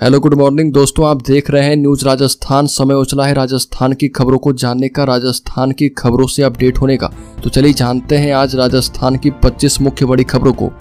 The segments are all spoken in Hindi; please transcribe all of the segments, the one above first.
हेलो गुड मॉर्निंग दोस्तों, आप देख रहे हैं न्यूज राजस्थान। समय उछला है राजस्थान की खबरों को जानने का, राजस्थान की खबरों से अपडेट होने का। तो चलिए जानते हैं आज राजस्थान की 25 मुख्य बड़ी खबरों को।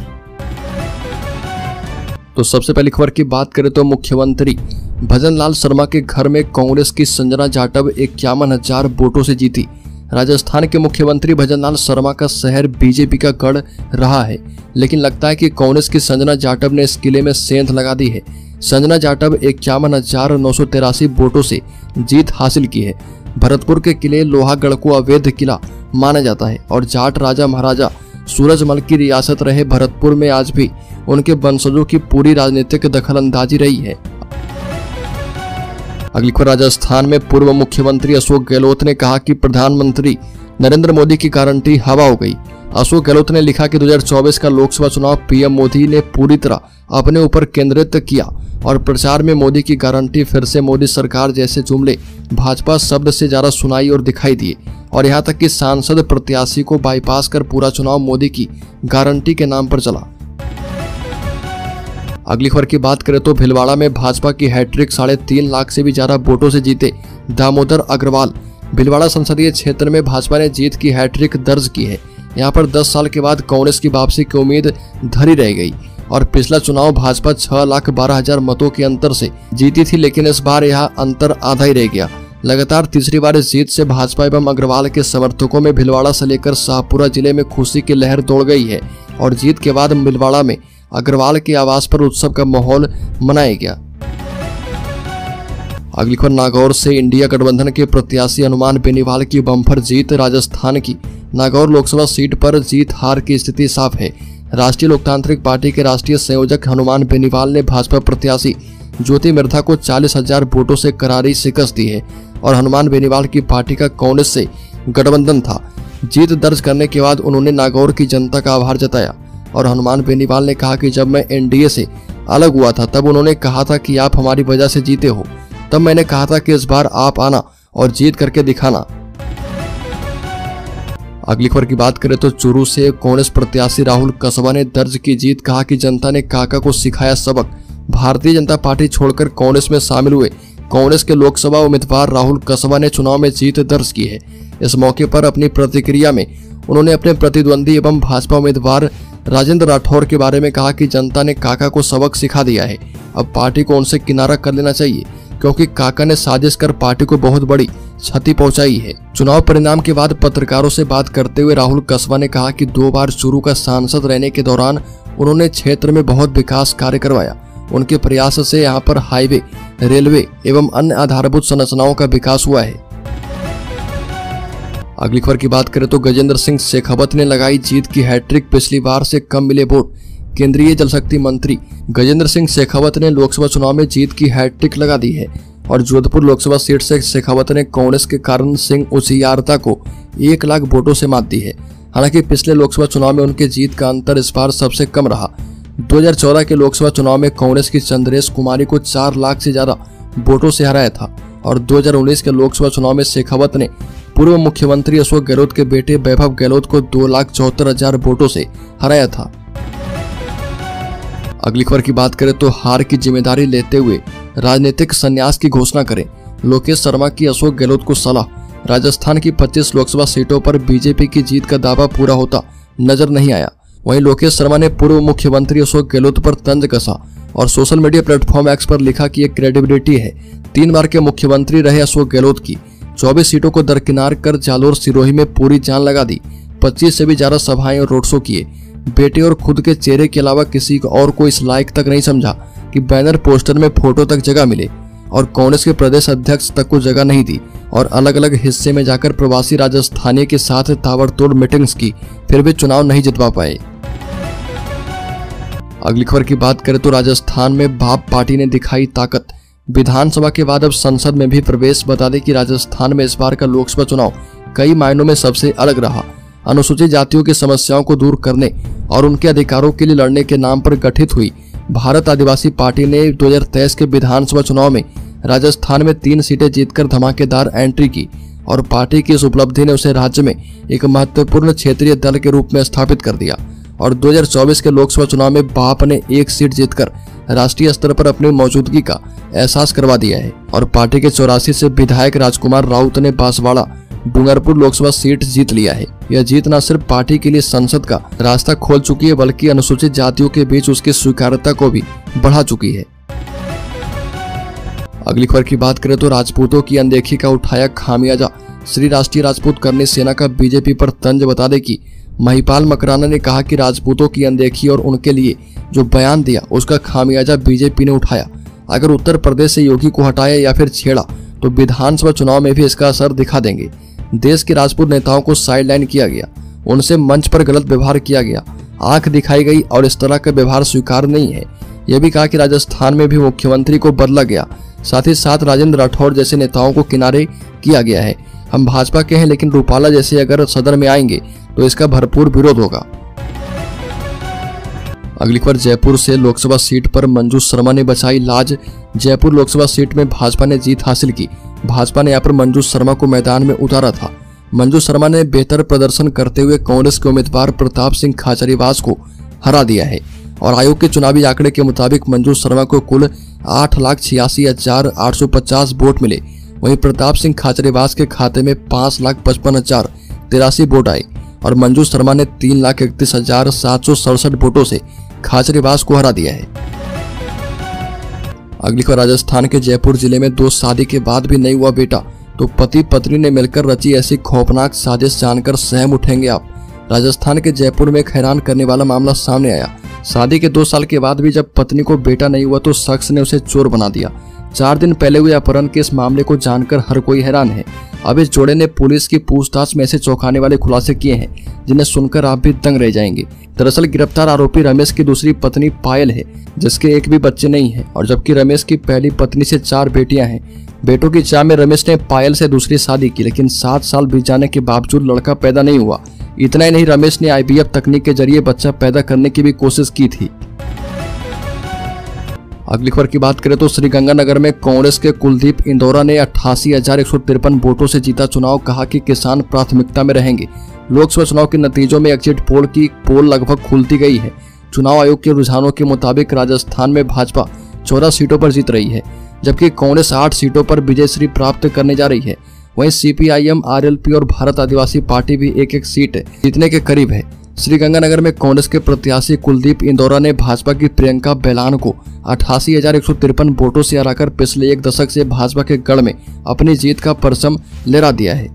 तो सबसे पहली खबर की बात करें तो मुख्यमंत्री भजन लाल शर्मा के घर में कांग्रेस की संजना जाटव 51,000 वोटों से जीती। राजस्थान के मुख्यमंत्री भजन लाल शर्मा का शहर बीजेपी का गढ़ रहा है, लेकिन लगता है कि कांग्रेस की संजना जाटव ने इस किले में सेंध लगा दी है। संजना जाटव 51,983 वोटों से जीत हासिल की है। भरतपुर के किले लोहागढ़ को अवैध किला माना जाता है और जाट राजा महाराजा सूरजमल की रियासत रहे भरतपुर में आज भी उनके वंशजों की पूरी राजनीतिक दखलंदाजी रही है। अगली खबर, राजस्थान में पूर्व मुख्यमंत्री अशोक गहलोत ने कहा कि प्रधानमंत्री नरेंद्र मोदी की गारंटी हवा हो गई। अशोक गहलोत ने लिखा कि 2024 का लोकसभा चुनाव पीएम मोदी ने पूरी तरह अपने ऊपर केंद्रित किया और प्रचार में मोदी की गारंटी, फिर से मोदी सरकार जैसे जुमले भाजपा शब्द से ज्यादा सुनाई और दिखाई दिए और यहां तक कि सांसद प्रत्याशी को बाईपास कर पूरा चुनाव मोदी की गारंटी के नाम पर चला। अगली खबर की बात करें तो भिलवाड़ा में भाजपा की हैट्रिक 3.5 लाख से भी ज्यादा वोटों से जीते दामोदर अग्रवाल। भिलवाड़ा संसदीय क्षेत्र में भाजपा ने जीत की हैट्रिक दर्ज की है। यहां पर 10 साल के बाद कांग्रेस की वापसी की उम्मीद धरी रह गई और पिछला चुनाव भाजपा 6,12,000 मतों के अंतर से जीती थी, लेकिन इस बार यह अंतर आधा ही रह गया। लगातार तीसरी बार इस जीत से भाजपा एवं अग्रवाल के समर्थकों में भिलवाड़ा से लेकर शाहपुरा जिले में खुशी की लहर दौड़ गई है और जीत के बाद भिलवाड़ा में अग्रवाल के आवास पर उत्सव का माहौल मनाया गया। अगली खबर, नागौर से इंडिया गठबंधन के प्रत्याशी हनुमान बेनीवाल की बम्पर जीत। राजस्थान की नागौर लोकसभा सीट पर जीत हार की स्थिति साफ है। राष्ट्रीय लोकतांत्रिक पार्टी के राष्ट्रीय संयोजक हनुमान बेनीवाल ने भाजपा प्रत्याशी ज्योति मिर्धा को 40,000 वोटों से करारी शिकस्त दी है और हनुमान बेनीवाल की पार्टी का कांग्रेस से गठबंधन था। जीत दर्ज करने के बाद उन्होंने नागौर की जनता का आभार जताया और हनुमान बेनीवाल ने कहा कि जब मैं एनडीए से अलग हुआ था तब उन्होंने कहा था कि आप हमारी वजह से जीते हो, तब मैंने कहा था कि इस बार आप आना और जीत करके दिखाना। अगली खबर की बात करें तो चूरू से कांग्रेस प्रत्याशी राहुल कसबा ने दर्ज की जीत। कहा कि जनता ने काका को सिखाया सबक। भारतीय जनता पार्टी छोड़कर कांग्रेस में शामिल हुए कांग्रेस के लोकसभा उम्मीदवार राहुल कसबा ने चुनाव में जीत दर्ज की है। इस मौके पर अपनी प्रतिक्रिया में उन्होंने अपने प्रतिद्वंदी एवं भाजपा उम्मीदवार राजेंद्र राठौर के बारे में कहा कि जनता ने काका को सबक सिखा दिया है, अब पार्टी को उनसे किनारा कर लेना चाहिए क्योंकि काका ने साजिश कर पार्टी को बहुत बड़ी क्षति पहुंचाई है। चुनाव परिणाम के बाद पत्रकारों से बात करते हुए राहुल कसबा ने कहा कि 2 बार चूरू का सांसद रहने के दौरान उन्होंने क्षेत्र में बहुत विकास कार्य करवाया। उनके प्रयास से यहाँ पर हाईवे, रेलवे एवं अन्य आधारभूत संरचनाओं का विकास हुआ है। अगली खबर की बात करें तो गजेंद्र सिंह शेखावत ने लगाई जीत की हैट्रिक। पिछली बार से कम मिले वोट। केंद्रीय जल शक्ति मंत्री गजेंद्र सिंह शेखावत ने लोकसभा चुनाव में जीत की हैट्रिक लगा दी है और जोधपुर लोकसभा सीट से शेखावत ने कांग्रेस के कारण सिंह उचियारता को 1 लाख वोटों से मात दी है। हालांकि पिछले लोकसभा चुनाव में उनके जीत का अंतर इस बार सबसे कम रहा। 2014 के लोकसभा चुनाव में कांग्रेस की चंद्रेश कुमारी को 4 लाख से ज्यादा वोटों से हराया था और 2019 के लोकसभा चुनाव में शेखावत ने पूर्व मुख्यमंत्री अशोक गहलोत के बेटे वैभव गहलोत को 2,74,000 वोटों से हराया था। अगली खबर की बात करें तो हार की जिम्मेदारी लेते हुए राजनीतिक संन्यास की घोषणा करें। लोकेश शर्मा की अशोक गहलोत को सलाह। राजस्थान की 25 लोकसभा सीटों पर बीजेपी की जीत का दावा पूरा होता नजर नहीं आया। वहीं लोकेश शर्मा ने पूर्व मुख्यमंत्री अशोक गहलोत पर तंज कसा और सोशल मीडिया प्लेटफॉर्म एक्स पर लिखा कि एक क्रेडिबिलिटी है 3 बार के मुख्यमंत्री रहे अशोक गहलोत की। 24 सीटों को दरकिनार कर जालोर सिरोही में पूरी जान लगा दी। 25 से भी ज्यादा सभाएं और रोड शो किए। बेटे और खुद के चेहरे के अलावा किसी और को इस लायक तक नहीं समझा कि बैनर पोस्टर में फोटो तक जगह मिले और कांग्रेस के प्रदेश अध्यक्ष तक को जगह नहीं दी और अलग अलग हिस्से में जाकर प्रवासी राजस्थानी के साथ ताबड़तोड़ मीटिंग्स की, फिर भी चुनाव नहीं जितवा पाए। अगली खबर की बात करें तो राजस्थान में बाप पार्टी ने दिखाई ताकत। विधानसभा के बाद अब संसद में भी प्रवेश। बता दें कि राजस्थान में इस बार का लोकसभा चुनाव कई मायनों में सबसे अलग रहा। अनुसूचित जातियों की समस्याओं को दूर करने और उनके अधिकारों के लिए लड़ने के नाम पर गठित हुई भारत आदिवासी पार्टी ने 2023 के विधानसभा चुनाव में राजस्थान में 3 सीटें जीतकर धमाकेदार एंट्री की और पार्टी की इस उपलब्धि ने उसे राज्य में एक महत्वपूर्ण क्षेत्रीय दल के रूप में स्थापित कर दिया और 2024 के लोकसभा चुनाव में बाप ने एक सीट जीतकर राष्ट्रीय स्तर पर अपनी मौजूदगी का एहसास करवा दिया है और पार्टी के 84 से विधायक राजकुमार राउत ने बांसवाड़ा डूंगरपुर लोकसभा सीट जीत लिया है। यह जीत न सिर्फ पार्टी के लिए संसद का रास्ता खोल चुकी है बल्कि अनुसूचित जातियों के बीच उसकी स्वीकार्यता को भी बढ़ा चुकी है। अगली खबर की बात करें तो राजपूतों की अनदेखी का उठाया खामियाजा। श्री राष्ट्रीय राजपूत करनी सेना का बीजेपी पर तंज बता दे कि महिपाल मकराना ने कहा कि राजपूतों की अनदेखी और उनके लिए जो बयान दिया उसका खामियाजा बीजेपी ने उठाया। अगर उत्तर प्रदेश से योगी को हटाया या फिर छेड़ा तो विधानसभा चुनाव में भी इसका असर दिखा देंगे। देश के राजपूत नेताओं को साइडलाइन किया गया, उनसे मंच पर गलत व्यवहार किया गया, आंख दिखाई गई और इस तरह का व्यवहार स्वीकार नहीं है। यह भी कहा कि राजस्थान में भी मुख्यमंत्री को बदला गया, साथ ही साथ राजेंद्र राठौड़ जैसे नेताओं को किनारे किया गया है। हम भाजपा के हैं लेकिन रूपाला जैसे अगर सदन में आएंगे तो इसका भरपूर विरोध होगा। अगली खबर जयपुर से लोकसभा सीट पर मंजू शर्मा ने बचाई लाज। जयपुर लोकसभा सीट में भाजपा ने जीत हासिल की। भाजपा ने यहाँ पर मंजू शर्मा को मैदान में उतारा था। मंजू शर्मा ने बेहतर प्रदर्शन करते हुए कांग्रेस के उम्मीदवार प्रताप सिंह खाचरीवास को हरा दिया है और आयोग के चुनावी आंकड़े के मुताबिक मंजू शर्मा को कुल 8,86,850 वोट मिले। वहीं प्रताप सिंह खाचरीवास के खाते में 5,55,083 वोट आए और मंजू शर्मा ने 3,31,767 वोटों से खाचरीवास को हरा दिया है। अगली खबर राजस्थान के जयपुर जिले में 2 शादी के बाद भी नहीं हुआ बेटा तो पति पत्नी ने मिलकर रची ऐसी खौफनाक साजिश जानकर सहम उठेंगे आप। राजस्थान के जयपुर में एक हैरान करने वाला मामला सामने आया। शादी के 2 साल के बाद भी जब पत्नी को बेटा नहीं हुआ तो शख्स ने उसे चोर बना दिया। 4 दिन पहले हुए अपहरण के इस मामले को जानकर हर कोई हैरान है। अब इस जोड़े ने पुलिस की पूछताछ में ऐसे चौंकाने वाले खुलासे किए हैं जिन्हें सुनकर आप भी दंग रह जाएंगे। दरअसल गिरफ्तार आरोपी रमेश की दूसरी पत्नी पायल है जिसके एक भी बच्चे नहीं है और जबकि रमेश की पहली पत्नी से 4 बेटियां हैं। बेटों की चाह में रमेश ने पायल से दूसरी शादी की लेकिन 7 साल बीत जाने के बावजूद लड़का पैदा नहीं हुआ। इतना ही नहीं, रमेश ने IVF तकनीक के जरिए बच्चा पैदा करने की भी कोशिश की थी। अगली खबर की बात करें तो श्रीगंगानगर में कांग्रेस के कुलदीप इंदौरा ने 88,153 वोटों से जीता चुनाव। कहा कि किसान प्राथमिकता में रहेंगे। लोकसभा चुनाव के नतीजों में एग्जिट पोल की पोल लगभग खुलती गई है। चुनाव आयोग के रुझानों के मुताबिक राजस्थान में भाजपा 14 सीटों पर जीत रही है जबकि कांग्रेस 8 सीटों पर विजयश्री प्राप्त करने जा रही है। वहीं CPIM, RLP और भारत आदिवासी पार्टी भी एक सीट जीतने के करीब है। श्रीगंगानगर में कांग्रेस के प्रत्याशी कुलदीप इंदौरा ने भाजपा की प्रियंका बेलान को 88,153 वोटों से हराकर पिछले 1 दशक से भाजपा के गढ़ में अपनी जीत का परचम लहरा दिया है।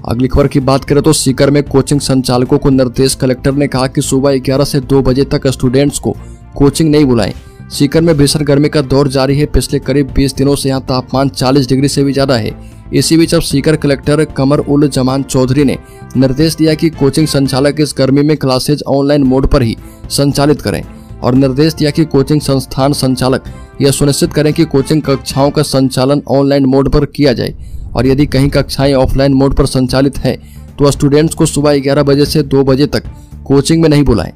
अगली खबर की बात करें तो सीकर में कोचिंग संचालकों को निर्देश। कलेक्टर ने कहा कि सुबह 11 से 2 बजे तक स्टूडेंट्स को कोचिंग नहीं बुलाएं। सीकर में भीषण गर्मी का दौर जारी है। पिछले करीब 20 दिनों से यहाँ तापमान 40 डिग्री से भी ज्यादा है। इसी बीच अब सीकर कलेक्टर कमर उल जमान चौधरी ने निर्देश दिया कि कोचिंग संचालक इस गर्मी में क्लासेज ऑनलाइन मोड पर ही संचालित करें और निर्देश दिया कि कोचिंग संस्थान संचालक यह सुनिश्चित करें कि कोचिंग कक्षाओं का संचालन ऑनलाइन मोड पर किया जाए और यदि कहीं कक्षाएं ऑफलाइन मोड पर संचालित है तो स्टूडेंट्स को सुबह 11 बजे से 2 बजे तक कोचिंग में नहीं बुलाएं।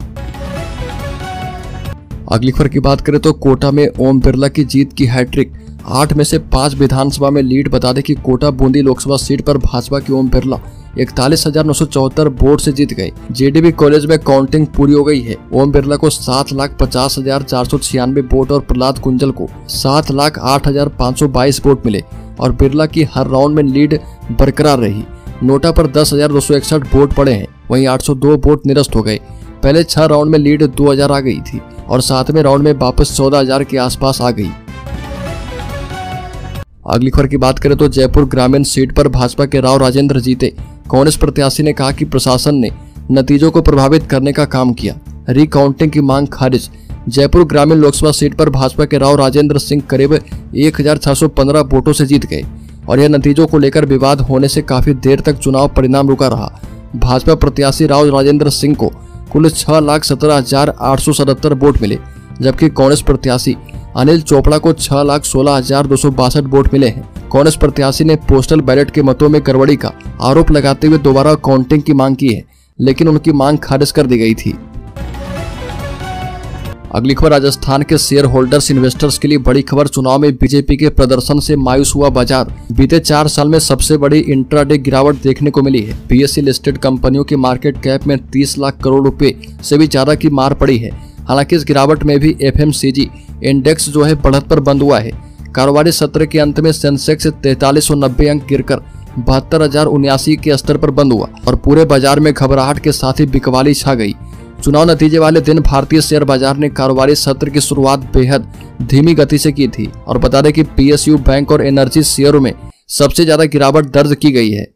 अगली खबर की बात करें तो कोटा में ओम बिरला की जीत की हैट्रिक। 8 में से 5 विधानसभा में लीड। बता दें कि कोटा बूंदी लोकसभा सीट पर भाजपा की ओम बिरला 41,974 वोट से जीत गए। JDB कॉलेज में काउंटिंग पूरी हो गई है। ओम बिरला को 7,50,496 वोट और प्रहलाद कुंजल को 7,08,522 वोट मिले और बिरला की हर राउंड में लीड बरकरार रही। नोटा पर 10,261 वोट पड़े हैं। वहीं 802 वोट निरस्त हो गए। पहले 6 राउंड में लीड 2,000 आ गई थी और 7वें राउंड में वापस 14,000 के आसपास आ गई। अगली खबर की बात करें तो जयपुर ग्रामीण सीट पर भाजपा के राव राजेंद्र जीते। कांग्रेस प्रत्याशी ने कहा कि प्रशासन ने नतीजों को प्रभावित करने का काम किया। रिकाउंटिंग की मांग खारिज। जयपुर ग्रामीण लोकसभा सीट पर भाजपा के राव राजेंद्र सिंह करीब 1,615 वोटों से जीत गए और यह नतीजों को लेकर विवाद होने से काफी देर तक चुनाव परिणाम रुका रहा। भाजपा प्रत्याशी राव राजेंद्र सिंह को कुल 6,17,877 वोट मिले जबकि कांग्रेस प्रत्याशी अनिल चोपड़ा को 6,16,262 वोट मिले हैं। कांग्रेस प्रत्याशी ने पोस्टल बैलेट के मतों में गड़बड़ी का आरोप लगाते हुए दोबारा काउंटिंग की मांग की है लेकिन उनकी मांग खारिज कर दी गई थी। अगली खबर राजस्थान के शेयर होल्डर्स इन्वेस्टर्स के लिए बड़ी खबर। चुनाव में बीजेपी के प्रदर्शन से मायूस हुआ बाजार। बीते 4 साल में सबसे बड़ी इंट्राडे गिरावट देखने को मिली है। पीएसयू लिस्टेड कंपनियों की मार्केट कैप में 30 लाख करोड़ रुपए से भी ज्यादा की मार पड़ी है। हालांकि इस गिरावट में भी एफएमसीजी इंडेक्स जो है बढ़त पर बंद हुआ है। कारोबारी सत्र के अंत में सेंसेक्स 4390 अंक गिरकर 72,079 के स्तर पर बंद हुआ और पूरे बाजार में घबराहट के साथ ही बिकवाली छा गई। चुनाव नतीजे वाले दिन भारतीय शेयर बाजार ने कारोबारी सत्र की शुरुआत बेहद धीमी गति से की थी और बता दें कि पीएसयू बैंक और एनर्जी शेयरों में सबसे ज्यादा गिरावट दर्ज की गई है।